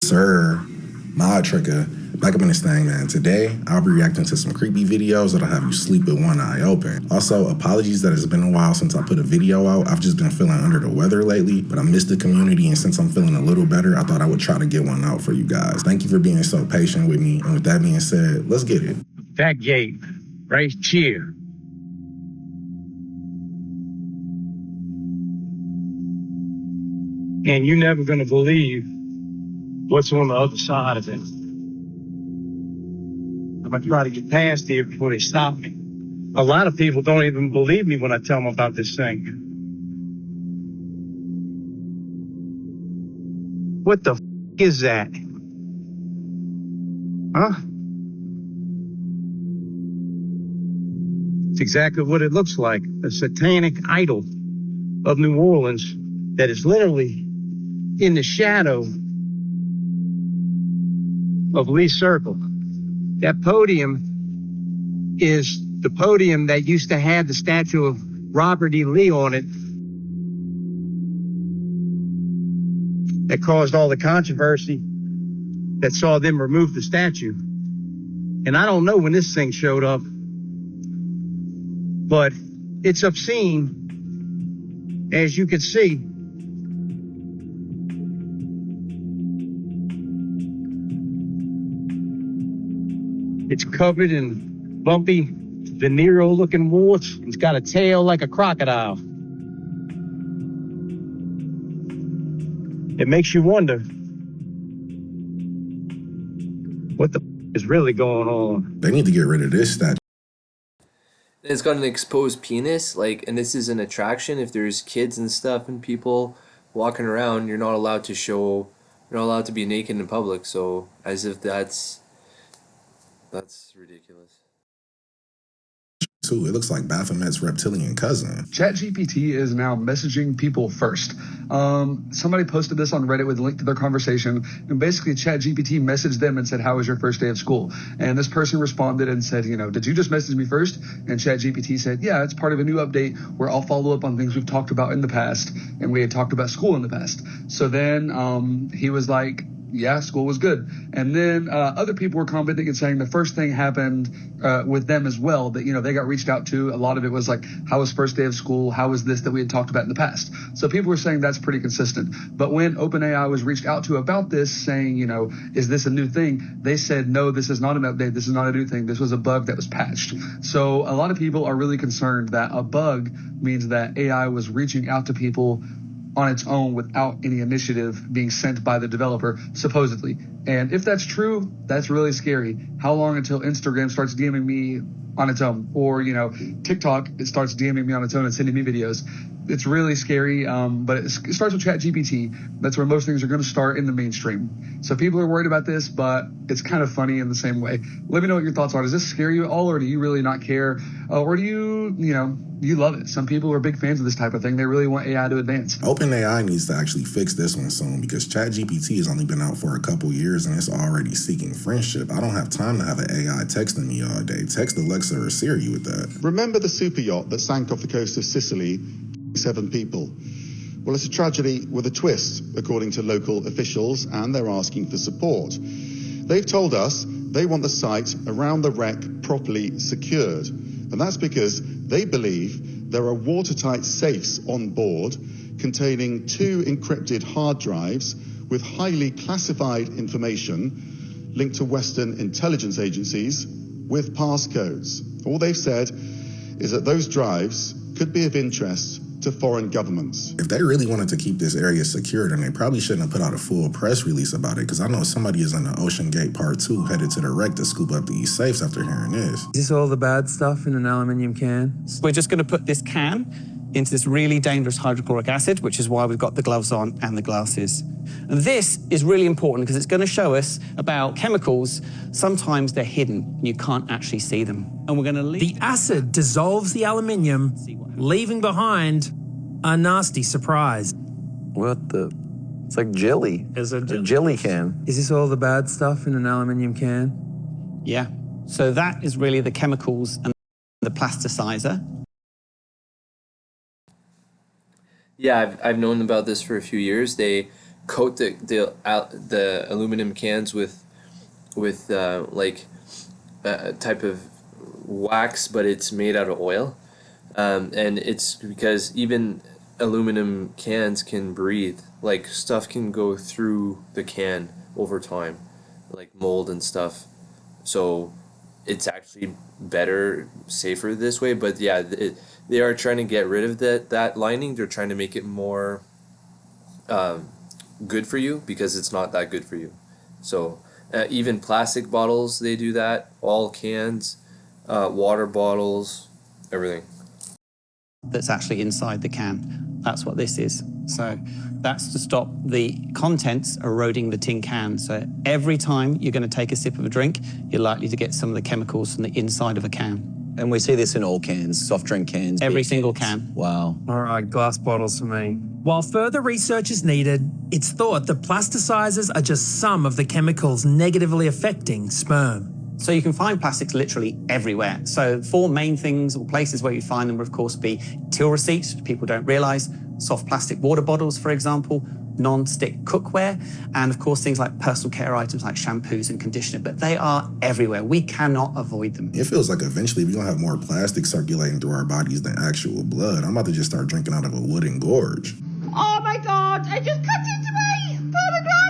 Sir, Modtricca, back up in this thing, man. Today, I'll be reacting to some creepy videos that'll have you sleep with one eye open. Also, apologies that it's been a while since I put a video out. I've just been feeling under the weather lately, but I missed the community, and since I'm feeling a little better, I thought I would try to get one out for you guys. Thank you for being so patient with me, and with that being said, let's get it. That gate, right here. And you're never gonna believe what's on the other side of it. I'm gonna try to get past here before they stop me. A lot of people don't even believe me when I tell them about this thing. What the is that? Huh? It's exactly what it looks like. A satanic idol of New Orleans that is literally in the shadow of Lee Circle. That podium is the podium that used to have the statue of Robert E. Lee on it that caused all the controversy that saw them remove the statue. And I don't know when this thing showed up, but it's obscene, as you can see. It's covered in bumpy, venereal-looking warts. It's got a tail like a crocodile. It makes you wonder what the is really going on. They need to get rid of this statue. It's got an exposed penis, and this is an attraction. If there's kids and stuff and people walking around, you're not allowed to be naked in public. So as if that's ridiculous. It looks like Baphomet's reptilian cousin. ChatGPT is now messaging people first. Somebody posted this on Reddit with a link to their conversation, and basically ChatGPT messaged them and said, "How was your first day of school?" And this person responded and said, "Did you just message me first?" And ChatGPT said, "Yeah, it's part of a new update where I'll follow up on things we've talked about in the past, and we had talked about school in the past." So then he was like, "Yeah, school was good." And then other people were commenting and saying the first thing happened with them as well, that, they got reached out to. A lot of it was like, how was first day of school? How was this that we had talked about in the past? So people were saying that's pretty consistent. But when OpenAI was reached out to about this, saying, is this a new thing? They said, no, this is not an update. This is not a new thing. This was a bug that was patched. So a lot of people are really concerned that a bug means that AI was reaching out to people on its own without any initiative being sent by the developer, supposedly. And if that's true, that's really scary. How long until Instagram starts DMing me on its own? Or, TikTok, it starts DMing me on its own and sending me videos. It's really scary, but it starts with ChatGPT. That's where most things are going to start in the mainstream. So people are worried about this, but it's kind of funny in the same way. Let me know what your thoughts are. Does this scare you at all, or do you really not care? Or do you love it? Some people are big fans of this type of thing. They really want AI to advance. OpenAI needs to actually fix this one soon, because ChatGPT has only been out for a couple years and it's already seeking friendship. I don't have time to have an AI texting me all day. Text Alexa or Siri with that. Remember the super yacht that sank off the coast of Sicily? 7 people. Well, it's a tragedy with a twist, according to local officials, and they're asking for support. They've told us they want the site around the wreck properly secured, and that's because they believe there are watertight safes on board containing 2 encrypted hard drives with highly classified information linked to Western intelligence agencies with passcodes. All they've said is that those drives could be of interest to foreign governments. If they really wanted to keep this area secure, then they probably shouldn't have put out a full press release about it, because I know somebody is in the Ocean Gate Part 2 headed to the wreck to scoop up these safes after hearing this. Is this all the bad stuff in an aluminium can? We're just going to put this can into this really dangerous hydrochloric acid, which is why we've got the gloves on and the glasses. And this is really important because it's going to show us about chemicals. Sometimes they're hidden. You can't actually see them. And we're going to leave. The acid dissolves the aluminium, leaving behind a nasty surprise. What the? It's like jelly. It's a jelly can. Is this all the bad stuff in an aluminium can? Yeah. So that is really the chemicals and the plasticizer. Yeah, I've known about this for a few years. They coat the aluminum cans with like a type of wax, but it's made out of oil, and it's because even aluminum cans can breathe. Like stuff can go through the can over time, like mold and stuff. So it's actually better, safer this way. But yeah, they are trying to get rid of that lining. They're trying to make it more good for you because it's not that good for you. So even plastic bottles, they do that. All cans, water bottles, everything. That's actually inside the can. That's what this is. So that's to stop the contents eroding the tin can. So every time you're going to take a sip of a drink, you're likely to get some of the chemicals from the inside of a can. And we see this in all cans, soft drink cans. Every beer single cans. can. Wow. All right, glass bottles for me. While further research is needed, it's thought that plasticizers are just some of the chemicals negatively affecting sperm. So you can find plastics literally everywhere. So 4 main things or places where you find them would, of course, be till receipts, which people don't realize, soft plastic water bottles, for example, non-stick cookware, and of course things like personal care items like shampoos and conditioner, but they are everywhere. We cannot avoid them. It feels like eventually we're going to have more plastic circulating through our bodies than actual blood. I'm about to just start drinking out of a wooden gorge. Oh my God, I just cut into my pomegranate!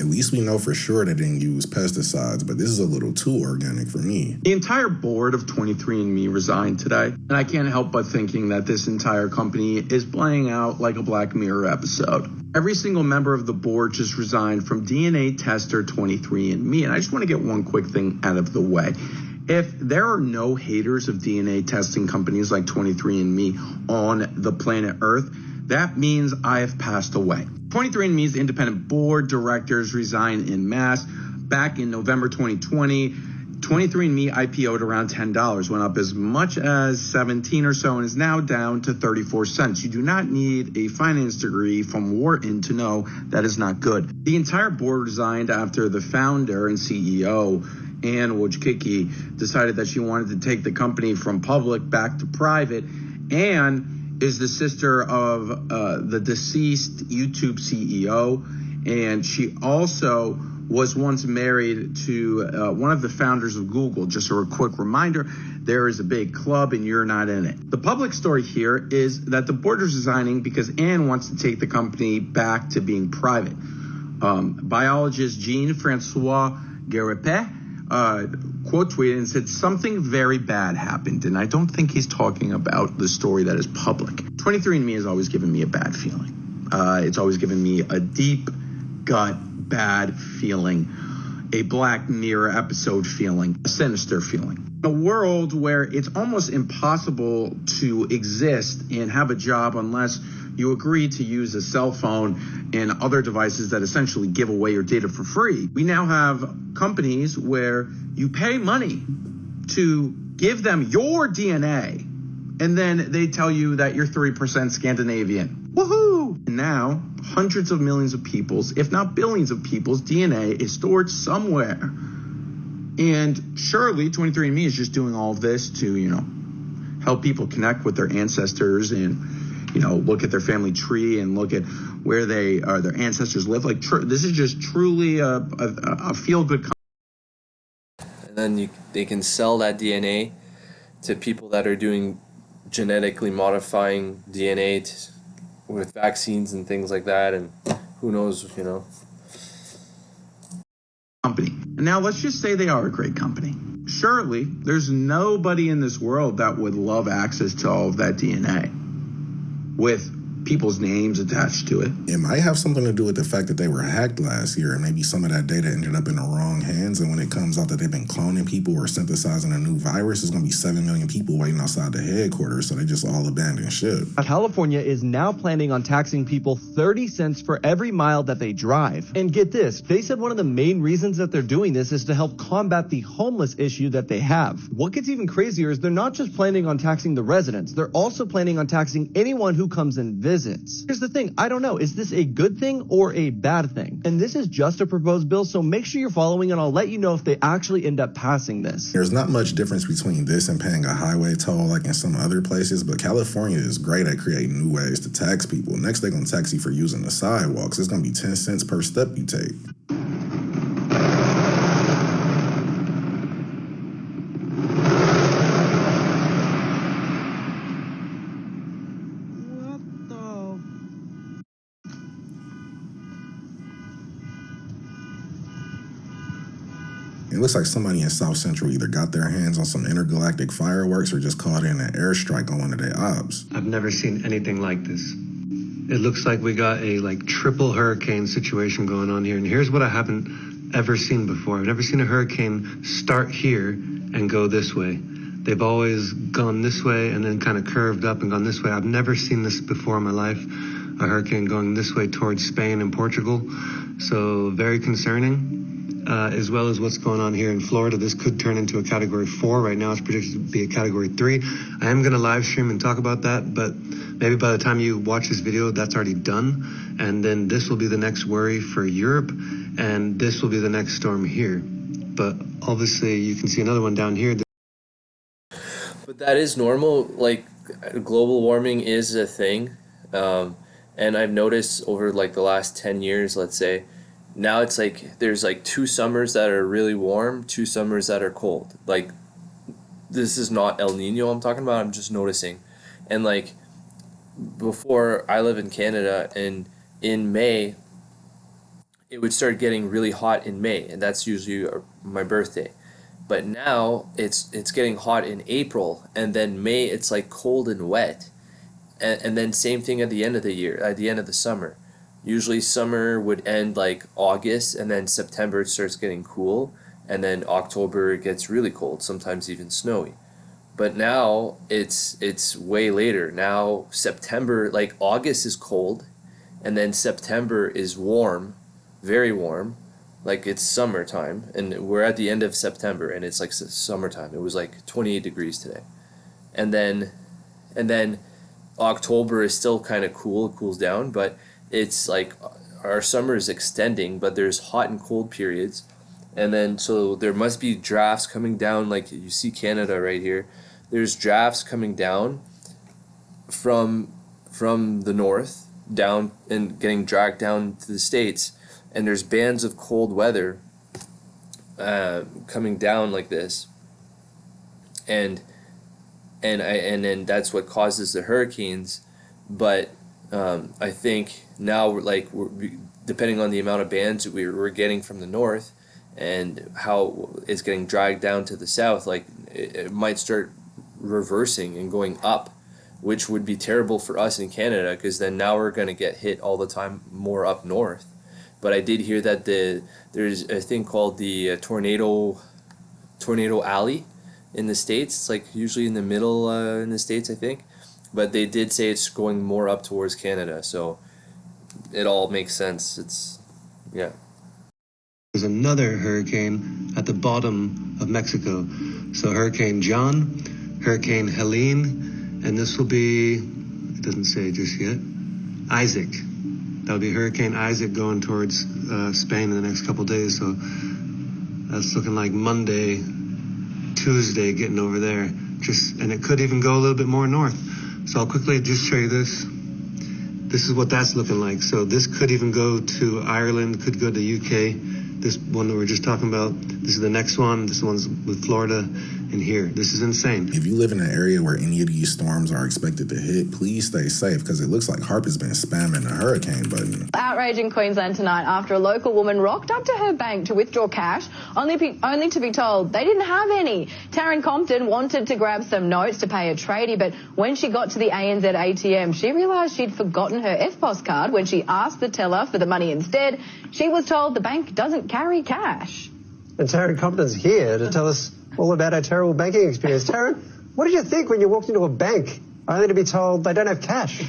At least we know for sure they didn't use pesticides, but this is a little too organic for me. The entire board of 23andMe resigned today, and I can't help but thinking that this entire company is playing out like a Black Mirror episode. Every single member of the board just resigned from DNA tester 23andMe, and I just want to get one quick thing out of the way. If there are no haters of DNA testing companies like 23andMe on the planet Earth, that means I have passed away. 23andMe's independent board directors resigned en masse. Back in November 2020, 23andMe IPO'd around $10, went up as much as 17 or so, and is now down to 34 cents. You do not need a finance degree from Wharton to know that is not good. The entire board resigned after the founder and CEO, Ann Wojcicki, decided that she wanted to take the company from public back to private, and is the sister of the deceased YouTube CEO, and she also was once married to one of the founders of Google. Just a quick reminder, there is a big club and you're not in it. The public story here is that the board is resigning because Anne wants to take the company back to being private. Biologist Jean-Francois Guerepet quote tweeted and said, "Something very bad happened," and I don't think he's talking about the story that is public. 23andMe has always given me a bad feeling. It's always given me a deep gut bad feeling, a Black Mirror episode feeling, a sinister feeling. A world where it's almost impossible to exist and have a job unless you agree to use a cell phone and other devices that essentially give away your data for free. We now have companies where you pay money to give them your DNA, and then they tell you that you're 3% Scandinavian. Woohoo! And now, hundreds of millions of people's, if not billions of people's DNA is stored somewhere. And surely 23andMe is just doing all of this to, help people connect with their ancestors and, look at their family tree and look at where their ancestors live. Like, this is just truly a feel-good. And then they can sell that DNA to people that are doing genetically modifying DNA with vaccines and things like that, and who knows, Company. And now let's just say they are a great company. Surely there's nobody in this world that would love access to all of that DNA with people's names attached to it. It might have something to do with the fact that they were hacked last year, and maybe some of that data ended up in the wrong hands, and when it comes out that they've been cloning people or synthesizing a new virus, there's going to be 7 million people waiting outside the headquarters, so they just all abandoned ship. California is now planning on taxing people 30 cents for every mile that they drive. And get this, they said one of the main reasons that they're doing this is to help combat the homeless issue that they have. What gets even crazier is they're not just planning on taxing the residents, they're also planning on taxing anyone who comes and visits. visits. Here's the thing, I don't know, is this a good thing or a bad thing? And this is just a proposed bill, so make sure you're following and I'll let you know if they actually end up passing this. There's not much difference between this and paying a highway toll like in some other places, but California is great at creating new ways to tax people. Next, they're going to tax you for using the sidewalks. It's going to be 10 cents per step you take. It looks like somebody in South Central either got their hands on some intergalactic fireworks or just caught in an airstrike on one of their ops. I've never seen anything like this. It looks like we got a triple hurricane situation going on here. And here's what I haven't ever seen before. I've never seen a hurricane start here and go this way. They've always gone this way and then kind of curved up and gone this way. I've never seen this before in my life. A hurricane going this way towards Spain and Portugal. So very concerning. As well as what's going on here in Florida. This could turn into a Category 4. Right now it's predicted to be a Category 3. I am going to live stream and talk about that, but maybe by the time you watch this video, that's already done. And then this will be the next worry for Europe, and this will be the next storm here. But obviously you can see another one down here. But that is normal. Like, global warming is a thing. And I've noticed over like the last 10 years, let's say, now it's like there's like 2 summers that are really warm, 2 summers that are cold. Like, this is not El Nino I'm talking about, I'm just noticing. And like, before, I live in Canada, and in May it would start getting really hot in May, and that's usually my birthday. But now it's getting hot in April, and then May it's like cold and wet. And then same thing at the end of the year, at the end of the summer. Usually summer would end like August, and then September it starts getting cool, and then October it gets really cold, sometimes even snowy. But now it's way later. Now September, like August is cold, and then September is warm, very warm, like it's summertime, and we're at the end of September and it's like summertime. It was like 28 degrees today. And then October is still kind of cool, it cools down, but it's like our summer is extending, but there's hot and cold periods. And then so there must be drafts coming down, like you see Canada right here. There's drafts coming down from the north down and getting dragged down to the States, and there's bands of cold weather coming down like this. And then that's what causes the hurricanes. But I think now we're depending on the amount of bands that we're getting from the north and how it's getting dragged down to the south, like it might start reversing and going up, which would be terrible for us in Canada, because then now we're going to get hit all the time more up north. But I did hear that there's a thing called the tornado alley in the States. It's like usually in the middle in the States, I think. But they did say it's going more up towards Canada, so it all makes sense. Yeah. There's another hurricane at the bottom of Mexico. So Hurricane John, Hurricane Helene, and this will be, it doesn't say just yet, Isaac. That'll be Hurricane Isaac going towards Spain in the next couple days. So that's looking like Monday, Tuesday getting over there. And it could even go a little bit more north. So I'll quickly just show you this. This is what that's looking like. So this could even go to Ireland, could go to UK. This one that we're just talking about, this is the next one. This one's with Florida and here. This is insane. If you live in an area where any of these storms are expected to hit, please stay safe, because it looks like Harp has been spamming the hurricane button. Outrage in Queensland tonight after a local woman rocked up to her bank to withdraw cash, only to be told they didn't have any. Taryn Compton wanted to grab some notes to pay a tradie, but when she got to the ANZ ATM, she realised she'd forgotten her EFTPOS card. When she asked the teller for the money instead, she was told the bank doesn't carry cash. And Taryn Compton's here to tell us all about her terrible banking experience. Taryn, what did you think when you walked into a bank only to be told they don't have cash?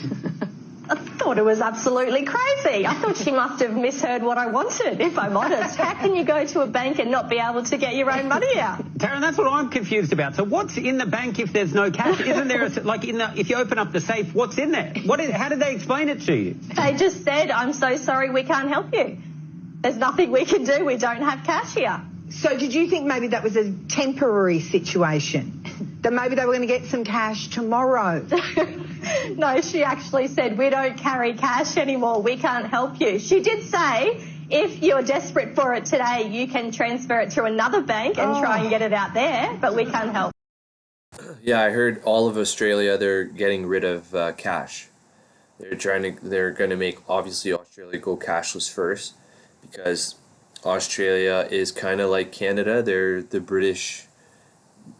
I thought it was absolutely crazy. I thought she must have misheard what I wanted, if I'm honest. How can you go to a bank and not be able to get your own money out? Taryn, that's what I'm confused about. So what's in the bank if there's no cash? Isn't there, if you open up the safe, what's in there? How did they explain it to you? They just said, I'm so sorry, we can't help you. There's nothing we can do. We don't have cash here. So did you think maybe that was a temporary situation? That maybe they were going to get some cash tomorrow? No, she actually said, we don't carry cash anymore. We can't help you. She did say, if you're desperate for it today, you can transfer it to another bank and try and get it out there, but we can't help. Yeah, I heard all of Australia, they're getting rid of cash. They're going to make, obviously, Australia go cashless first, because Australia is kind of like Canada. They're the British,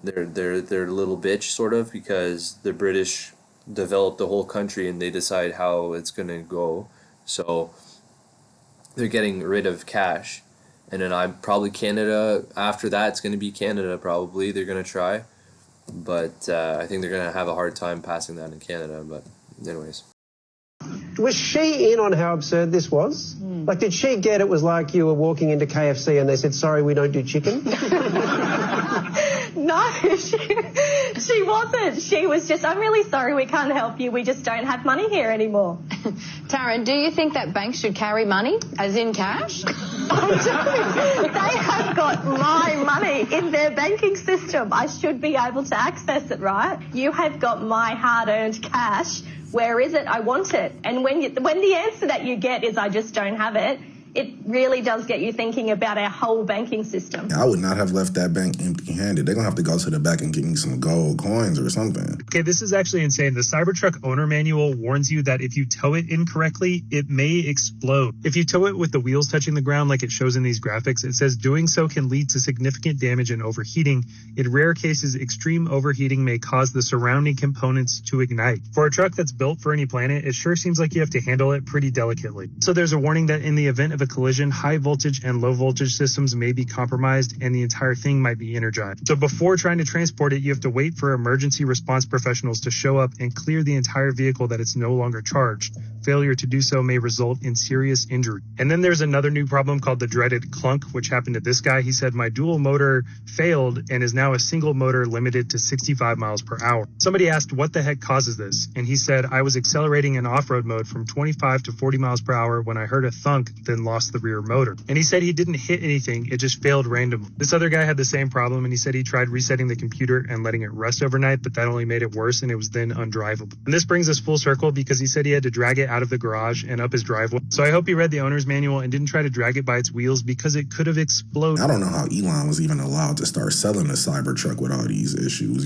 they're a little bitch, sort of, because the British develop the whole country and they decide how it's going to go. So they're getting rid of cash. And then I'm probably Canada, after that it's going to be Canada probably. They're going to try. But I think they're going to have a hard time passing that in Canada. But anyways. Was she in on how absurd this was? Like, did she get it was like you were walking into KFC and they said, sorry, we don't do chicken? No, she wasn't. She was just, I'm really sorry, we can't help you. We just don't have money here anymore. Taryn, do you think that banks should carry money, as in cash? I do. They have got my money in their banking system. I should be able to access it, right? You have got my hard-earned cash. Where is it? I want it. And when the answer that you get is I just don't have it, it really does get you thinking about our whole banking system. I would not have left that bank empty-handed. They're going to have to go to the back and give me some gold coins or something. Okay, this is actually insane. The Cybertruck owner manual warns you that if you tow it incorrectly, it may explode. If you tow it with the wheels touching the ground like it shows in these graphics, it says doing so can lead to significant damage and overheating. In rare cases, extreme overheating may cause the surrounding components to ignite. For a truck that's built for any planet, it sure seems like you have to handle it pretty delicately. So there's a warning that in the event of a collision, high voltage and low voltage systems may be compromised and the entire thing might be energized. So before trying to transport it, you have to wait for emergency response professionals to show up and clear the entire vehicle that it's no longer charged. Failure to do so may result in serious injury. And then there's another new problem called the dreaded clunk, which happened to this guy. He said, my dual motor failed and is now a single motor limited to 65 miles per hour. Somebody asked, what the heck causes this? And he said, I was accelerating in off-road mode from 25 to 40 miles per hour when I heard a thunk, then lost the rear motor. And he said he didn't hit anything, it just failed randomly. This other guy had the same problem, and he said he tried resetting the computer and letting it rest overnight, but that only made it worse and it was then undrivable. And this brings us full circle because he said he had to drag it out of the garage and up his driveway. So I hope he read the owner's manual and didn't try to drag it by its wheels because it could have exploded. I don't know how Elon was even allowed to start selling the Cybertruck with all these issues.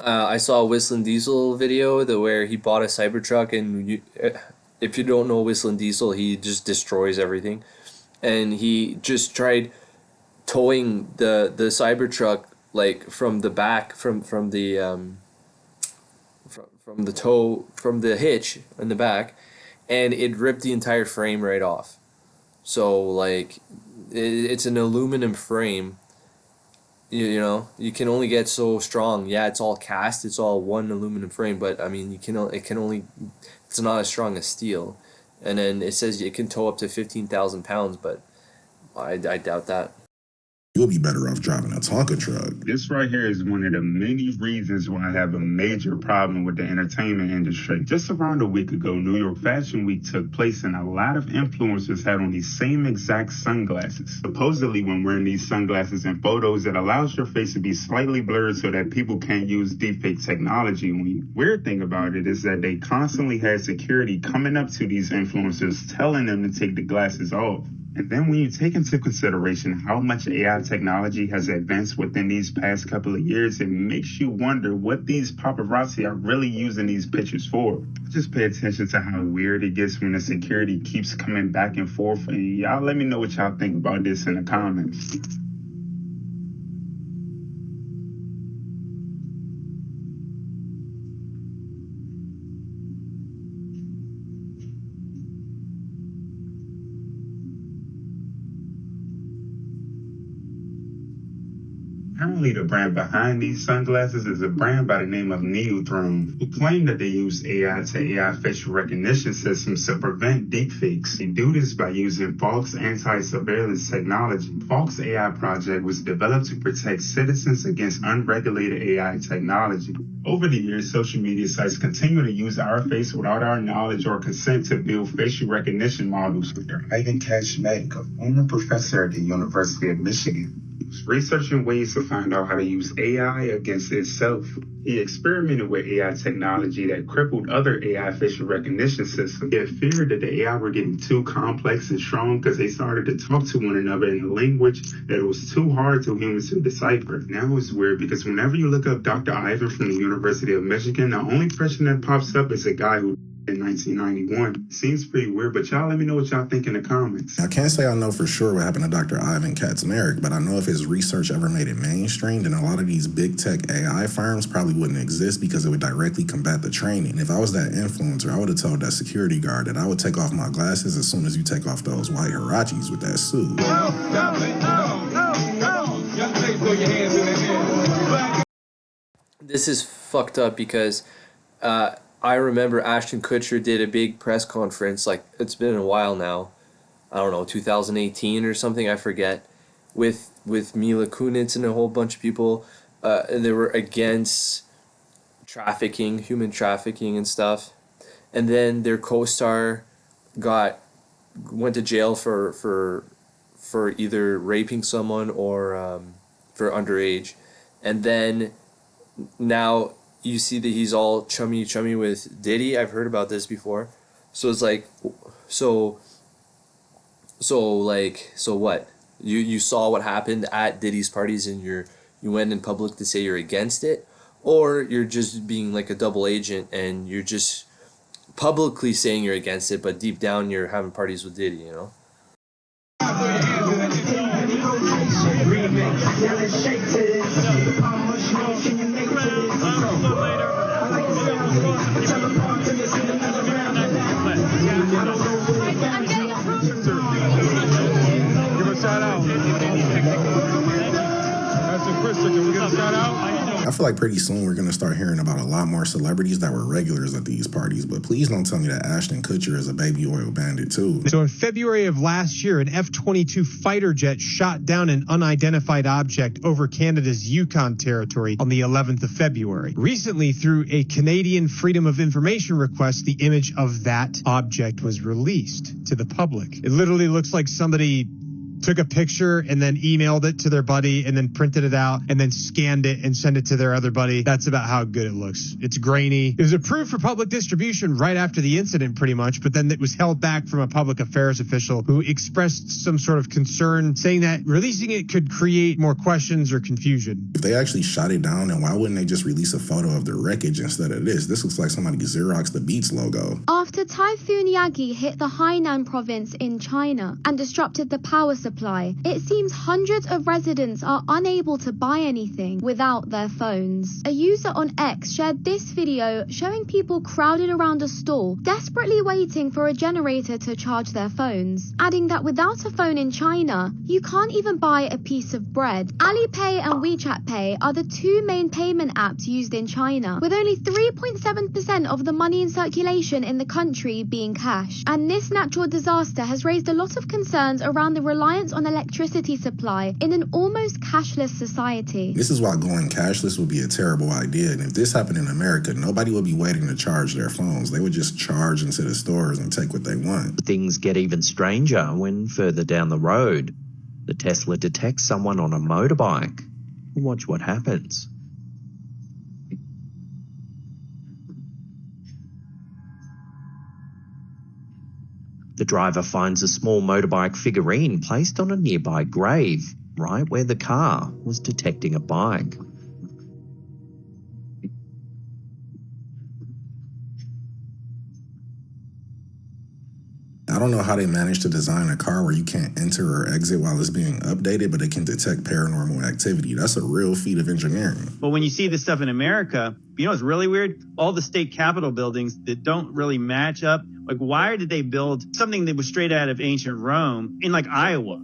I saw a Whistling Diesel video where he bought a Cybertruck, and if you don't know Whistling Diesel, he just destroys everything. And he just tried towing the Cybertruck like from the back, from the hitch in the back, and it ripped the entire frame right off. So like it's an aluminum frame. You know, you can only get so strong. Yeah, it's all cast, it's all one aluminum frame, but I mean, it's not as strong as steel. And then it says it can tow up to 15,000 pounds, but I doubt that. You'll be better off driving a Tonka truck. This right here is one of the many reasons why I have a major problem with the entertainment industry. Just around a week ago, New York Fashion Week took place, and a lot of influencers had on these same exact sunglasses. Supposedly, when wearing these sunglasses in photos, it allows your face to be slightly blurred so that people can't use deepfake technology on you. Weird thing about it is that they constantly had security coming up to these influencers telling them to take the glasses off. And then when you take into consideration how much AI technology has advanced within these past couple of years, it makes you wonder what these paparazzi are really using these pictures for. Just pay attention to how weird it gets when the security keeps coming back and forth. And y'all let me know what y'all think about this in the comments. Apparently, the brand behind these sunglasses is a brand by the name of Neothrone, who claim that they use AI to AI facial recognition systems to prevent deepfakes. They do this by using Falk's anti-surveillance technology. Falk's AI project was developed to protect citizens against unregulated AI technology. Over the years, social media sites continue to use our face without our knowledge or consent to build facial recognition models. Dr. Ivan Kashmatic, a former professor at the University of Michigan, was researching ways to find out how to use AI against itself. He experimented with AI technology that crippled other AI facial recognition systems. He had feared that the AI were getting too complex and strong because they started to talk to one another in a language that it was too hard for humans to decipher. Now it's weird because whenever you look up Dr. Ivan from the University of Michigan, the only person that pops up is a guy who in 1991. Seems pretty weird, but y'all let me know what y'all think in the comments. I can't say I know for sure what happened to Dr. Ivan Kacmarek, but I know if his research ever made it mainstream, then a lot of these big tech AI firms probably wouldn't exist because it would directly combat the training. And if I was that influencer, I would have told that security guard that I would take off my glasses as soon as you take off those white Hirachis with that suit. This is fucked up because I remember Ashton Kutcher did a big press conference, like it's been a while now, I don't know, 2018 or something, I forget, with Mila Kunis and a whole bunch of people, and they were against trafficking, human trafficking and stuff, and then their co-star went to jail for either raping someone or for underage, and then now you see that he's all chummy with Diddy. I've heard about this before. So it's like, so what? You saw what happened at Diddy's parties and you went in public to say you're against it, or you're just being like a double agent and you're just publicly saying you're against it, but deep down you're having parties with Diddy, you know? Give a shout out. That's a Chris. Can we get a shout out? I feel like pretty soon we're going to start hearing about a lot more celebrities that were regulars at these parties, but please don't tell me that Ashton Kutcher is a baby oil bandit too. So in February of last year, an F-22 fighter jet shot down an unidentified object over Canada's Yukon territory on the 11th of February. Recently, through a Canadian Freedom of Information request, the image of that object was released to the public. It literally looks like somebody took a picture and then emailed it to their buddy and then printed it out and then scanned it and sent it to their other buddy. That's about how good it looks. It's grainy. It was approved for public distribution right after the incident pretty much, but then it was held back from a public affairs official who expressed some sort of concern, saying that releasing it could create more questions or confusion. If they actually shot it down, then why wouldn't they just release a photo of the wreckage instead of this? This looks like somebody Xeroxed the Beats logo. After Typhoon Yagi hit the Hainan province in China and disrupted the power supply, it seems hundreds of residents are unable to buy anything without their phones. A user on X shared this video showing people crowded around a stall, desperately waiting for a generator to charge their phones, adding that without a phone in China, you can't even buy a piece of bread. Alipay and WeChat Pay are the two main payment apps used in China, with only 3.7% of the money in circulation in the country being cash. And this natural disaster has raised a lot of concerns around the reliance on electricity supply in an almost cashless society. This is why going cashless would be a terrible idea. And if this happened in America, nobody would be waiting to charge their phones. They would just charge into the stores and take what they want. Things get even stranger when further down the road, the Tesla detects someone on a motorbike. Watch what happens. The driver finds a small motorbike figurine placed on a nearby grave, right where the car was detecting a bike. I don't know how they managed to design a car where you can't enter or exit while it's being updated, but it can detect paranormal activity. That's a real feat of engineering. But when you see this stuff in America, you know what's really weird? All the state capitol buildings that don't really match up. Like, why did they build something that was straight out of ancient Rome in, like, Iowa?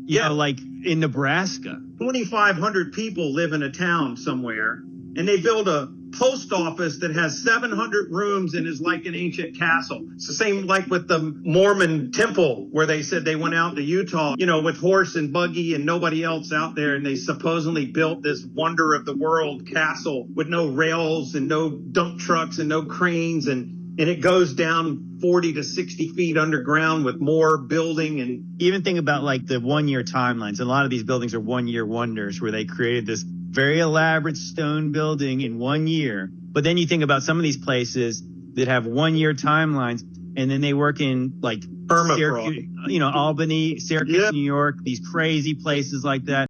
You know, like in Nebraska. 2,500 people live in a town somewhere, and they build a post office that has 700 rooms and is like an ancient castle. It's the same like with the Mormon temple where they said they went out to Utah, you know, with horse and buggy and nobody else out there, and they supposedly built this wonder of the world castle with no rails and no dump trucks and no cranes, and it goes down 40 to 60 feet underground with more building. And even think about like the 1 year timelines. A lot of these buildings are 1 year wonders where they created this very elaborate stone building in 1 year. But then you think about some of these places that have 1 year timelines, and then they work in like Syracuse, you know, Albany, Syracuse, New York, these crazy places like that.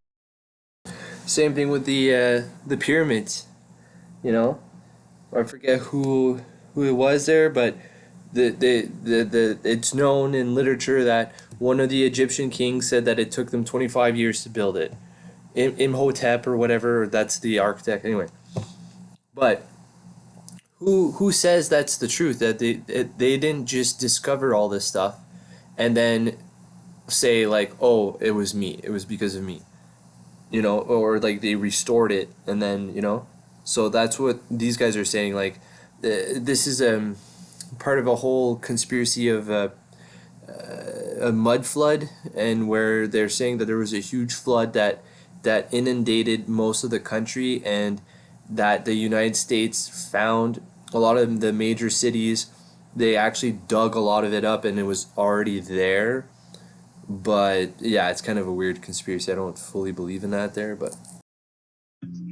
Same thing with the pyramids, you know. I forget who it was there, but it's known in literature that one of the Egyptian kings said that it took them 25 years to build it. Imhotep or whatever, that's the architect anyway. But who says that's the truth, that they didn't just discover all this stuff and then say like, oh, it was me, it was because of me, you know, or like they restored it and then, you know. So that's what these guys are saying, like this is part of a whole conspiracy of a mud flood, and where they're saying that there was a huge flood that inundated most of the country, and that the United States found a lot of the major cities. They actually dug a lot of it up and it was already there. But yeah, it's kind of a weird conspiracy. I don't fully believe in that there, but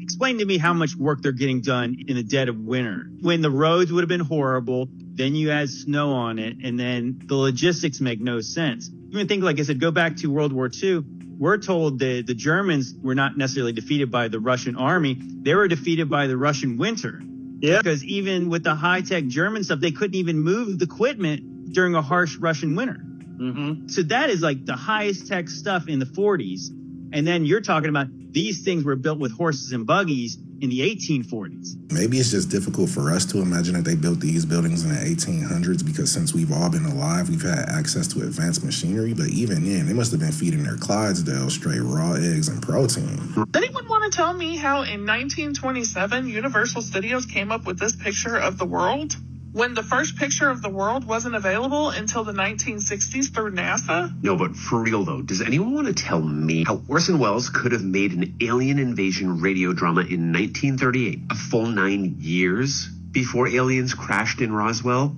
Explain to me how much work they're getting done in the dead of winter when the roads would have been horrible. Then you add snow on it, and then the logistics make no sense. Even think, like I said, go back to World War II. We're told that the Germans were not necessarily defeated by the Russian army. They were defeated by the Russian winter. Yeah. Because even with the high-tech German stuff, they couldn't even move the equipment during a harsh Russian winter. Mm-hmm. So that is like the highest tech stuff in the 40s. And then you're talking about these things were built with horses and buggies in the 1840s. Maybe it's just difficult for us to imagine that they built these buildings in the 1800s, because since we've all been alive, we've had access to advanced machinery. But even then, they must have been feeding their Clydesdales straight raw eggs and protein. Does anyone want to tell me how in 1927 Universal Studios came up with this picture of the world, when the first picture of the world wasn't available until the 1960s through NASA? No, but for real though, does anyone want to tell me how Orson Welles could have made an alien invasion radio drama in 1938, a full 9 years before aliens crashed in Roswell?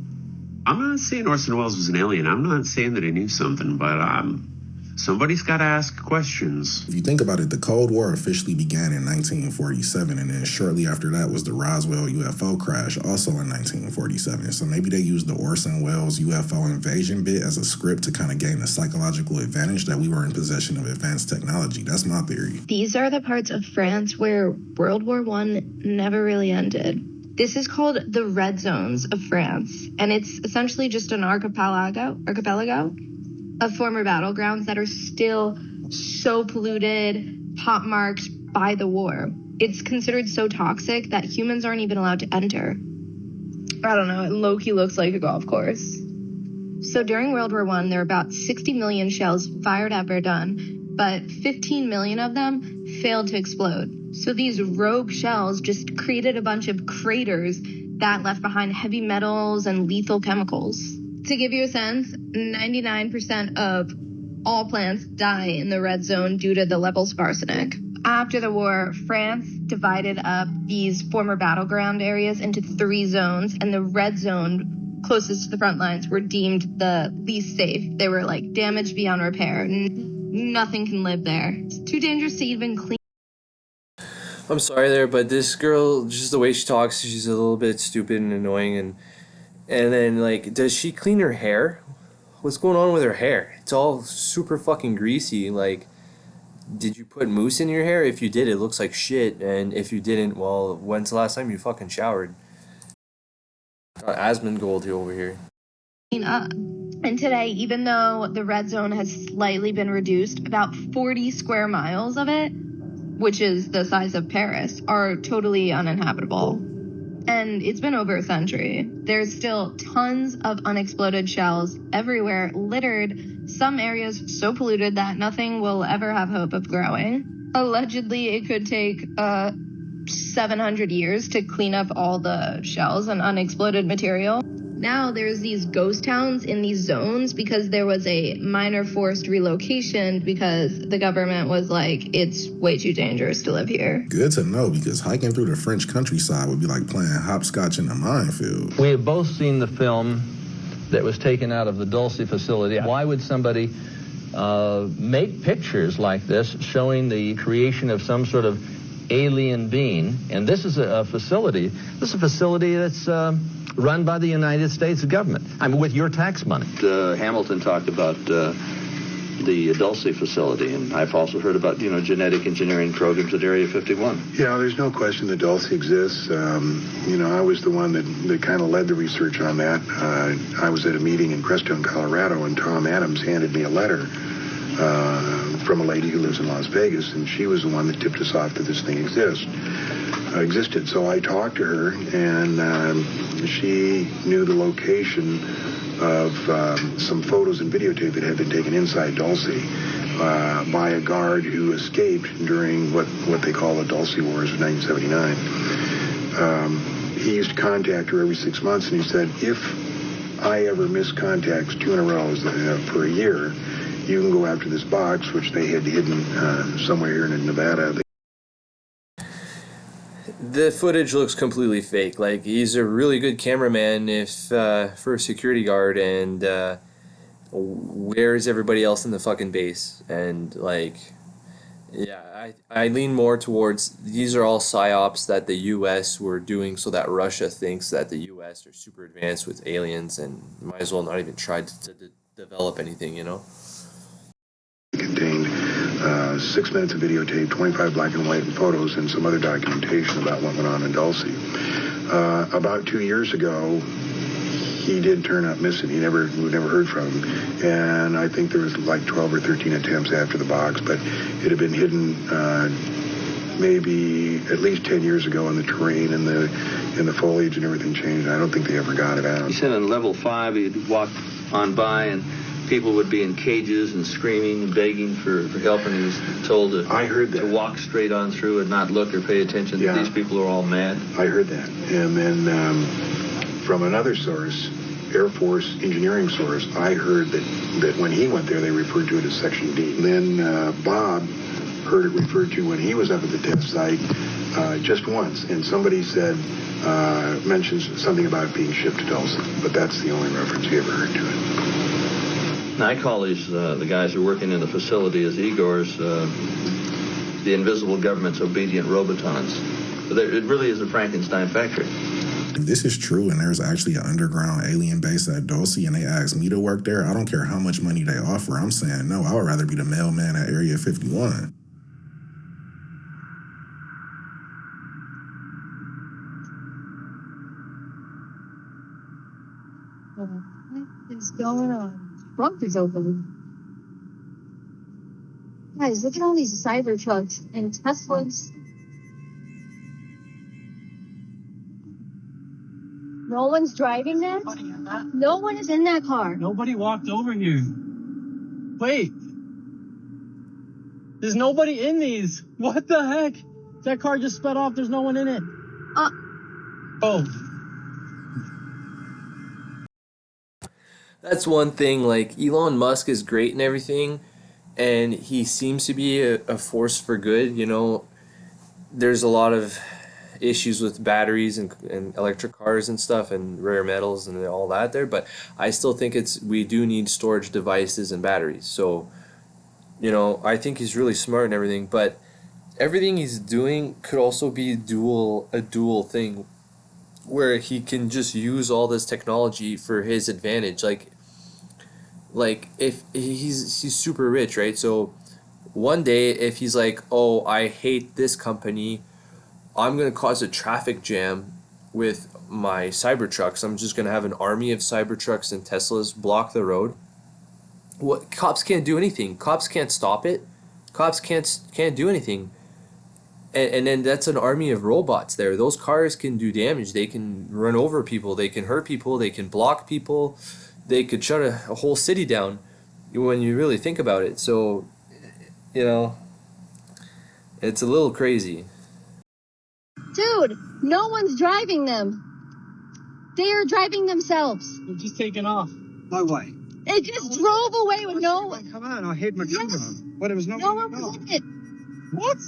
I'm not saying Orson Welles was an alien. I'm not saying that he knew something, but somebody's got to ask questions. If you think about it, the Cold War officially began in 1947, and then shortly after that was the Roswell UFO crash, also in 1947. So maybe they used the Orson Welles UFO invasion bit as a script to kind of gain a psychological advantage that we were in possession of advanced technology. That's my theory. These are the parts of France where World War I never really ended. This is called the red zones of France, and it's essentially just an archipelago of former battlegrounds that are still so polluted, pockmarked by the war. It's considered so toxic that humans aren't even allowed to enter. I don't know, it low-key looks like a golf course. So during World War I, there were about 60 million shells fired at Verdun, but 15 million of them failed to explode. So these rogue shells just created a bunch of craters that left behind heavy metals and lethal chemicals. To give you a sense, 99% of all plants die in the red zone due to the levels of arsenic. After the war, France divided up these former battleground areas into 3 zones, and the red zone closest to the front lines were deemed the least safe. They were like damaged beyond repair. Nothing can live there. It's too dangerous to even clean. I'm sorry there, but this girl, just the way she talks, she's a little bit stupid and annoying. And then, like, does she clean her hair? What's going on with her hair? It's all super fucking greasy. Like, did you put mousse in your hair? If you did, it looks like shit. And if you didn't, well, when's the last time you fucking showered? Asmongold over here. And today, even though the red zone has slightly been reduced, about 40 square miles of it, which is the size of Paris, are totally uninhabitable. And it's been over a century. There's still tons of unexploded shells everywhere, littered, some areas so polluted that nothing will ever have hope of growing. Allegedly, it could take 700 years to clean up all the shells and unexploded material. Now there's these ghost towns in these zones because there was a minor forced relocation because the government was like, it's way too dangerous to live here. Good to know, because hiking through the French countryside would be like playing hopscotch in a minefield. We have both seen the film that was taken out of the Dulce facility. Why would somebody make pictures like this showing the creation of some sort of alien being? And this is a facility. This is a facility that's run by the United States government. I mean, with your tax money. Hamilton talked about the Dulce facility, and I've also heard about, genetic engineering programs at Area 51. Yeah, there's no question that Dulce exists. I was the one that kind of led the research on that. I was at a meeting in Crestone, Colorado, and Tom Adams handed me a letter from a lady who lives in Las Vegas, and she was the one that tipped us off that this thing existed. So I talked to her, and she knew the location of some photos and videotape that had been taken inside Dulce by a guard who escaped during what they call the Dulce Wars of 1979. He used to contact her every 6 months, and he said, if I ever miss contacts 2 in a row for a year, you can go after this box, which they had hidden somewhere here in Nevada. The footage looks completely fake. Like, he's a really good cameraman for a security guard, and where's everybody else in the fucking base? And, like, yeah, I lean more towards these are all psyops that the U.S. were doing so that Russia thinks that the U.S. are super advanced with aliens and might as well not even try to develop anything, Contained 6 minutes of videotape, 25 black and white photos, and some other documentation about what went on in Dulce. About 2 years ago, he did turn up missing. We never heard from him. And I think there was like 12 or 13 attempts after the box, but it had been hidden maybe at least 10 years ago in the terrain and the foliage and everything changed. I don't think they ever got it out. He said on level 5, he'd walk on by and people would be in cages and screaming and begging for help, and he was told to walk straight on through and not look or pay attention, that these people are all mad. I heard that. And then from another source, Air Force engineering source, I heard that when he went there, they referred to it as Section D. And then Bob heard it referred to when he was up at the test site just once, and somebody mentions something about it being shipped to Dulce, but that's the only reference he ever heard to it. I call these, the guys who are working in the facility as Igors, the invisible government's obedient robotons. It really is a Frankenstein factory. If this is true and there's actually an underground alien base at Dulce and they ask me to work there, I don't care how much money they offer. I'm saying no, I would rather be the mailman at Area 51. What is going on? Trunk is open. Guys, look at all these Cybertrucks and Teslas. No one's driving them? No one is in that car. Nobody walked over here. Wait. There's nobody in these. What the heck? That car just sped off. There's no one in it. Oh. That's one thing, like, Elon Musk is great and everything, and he seems to be a force for good, There's a lot of issues with batteries and electric cars and stuff and rare metals and all that there, but I still think we do need storage devices and batteries. So, I think he's really smart and everything, but everything he's doing could also be a dual thing, where he can just use all this technology for his advantage. Like if he's super rich, right? So one day if he's like, oh, I hate this company, I'm going to cause a traffic jam with my Cybertrucks. I'm just going to have an army of Cybertrucks and Teslas block the road. Cops can't do anything. Cops can't stop it. Cops can't do anything. And then that's an army of robots there. Those cars can do damage. They can run over people. They can hurt people. They can block people. They could shut a whole city down when you really think about it. So, you know, it's a little crazy. Dude, no one's driving them. They are driving themselves. They're just taking off. No way. They just drove away with no... Come on, I hid my camera. But there was No one was in it. What?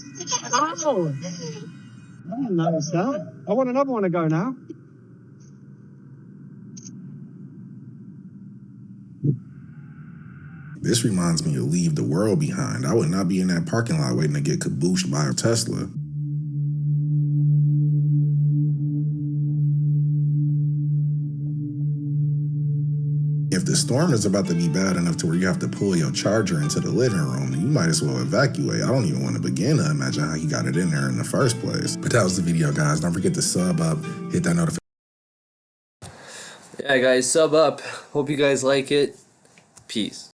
Oh. I didn't notice that. I want another one to go now. This reminds me of Leave the World Behind. I would not be in that parking lot waiting to get kabooshed by a Tesla. If the storm is about to be bad enough to where you have to pull your charger into the living room, then you might as well evacuate. I don't even want to begin to imagine how he got it in there in the first place. But that was the video, guys. Don't forget to sub up, hit that notification. Yeah, guys, sub up. Hope you guys like it. Peace.